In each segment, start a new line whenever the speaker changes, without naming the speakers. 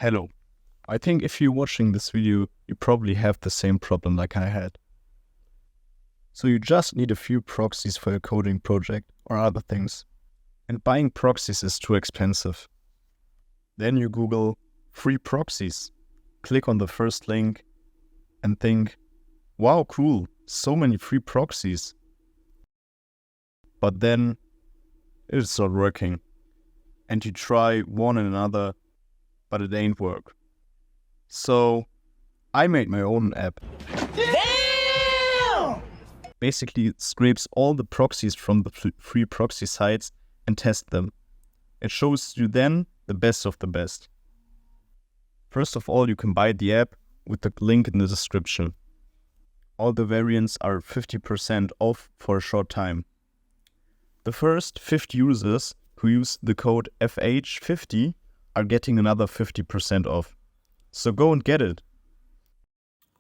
Hello. I think if you're watching this video, you probably have the same problem like I had. So you just need a few proxies for your coding project or other things. And buying proxies is too expensive. Then you Google free proxies, click on the first link and think, wow, cool, so many free proxies. But then it's not working. And you try one and another, but it ain't work. So I made my own app.
Damn!
Basically, it scrapes all the proxies from the free proxy sites and tests them. It shows you then the best of the best. First of all, you can buy the app with the link in the description. All the variants are 50% off for a short time. The first 50 users who use the code FH50 are getting another 50% off. So go and get it.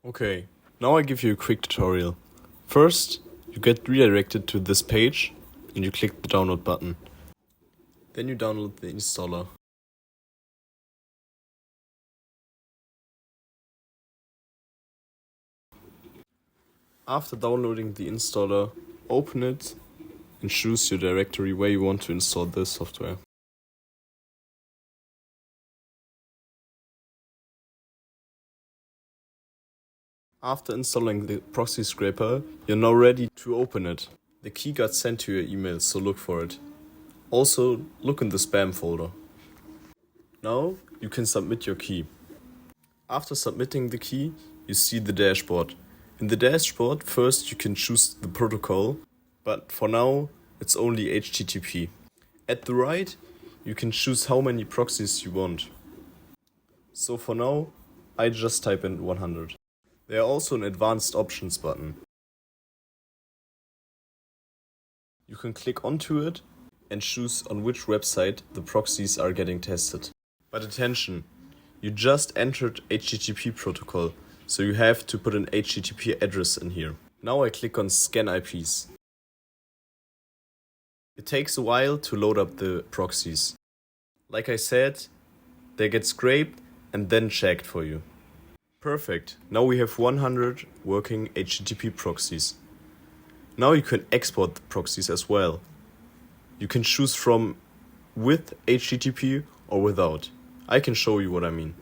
Okay, now I give you a quick tutorial. First, you get redirected to this page and you click the download button. Then you download the installer. After downloading the installer, open it and choose your directory where you want to install this software. After installing the proxy scraper, you're now ready to open it. The key got sent to your email, so look for it. Also, look in the spam folder. Now, you can submit your key. After submitting the key, you see the dashboard. In the dashboard, first you can choose the protocol, but for now, it's only HTTP. At the right, you can choose how many proxies you want. So for now, I just type in 100. There's also an advanced options button. You can click onto it and choose on which website the proxies are getting tested. But attention, you just entered HTTP protocol, so you have to put an HTTP address in here. Now I click on Scan IPs. It takes a while to load up the proxies. Like I said, they get scraped and then checked for you. Perfect, now we have 100 working HTTP proxies. Now you can export the proxies as well. You can choose from with HTTP or without. I can show you what I mean.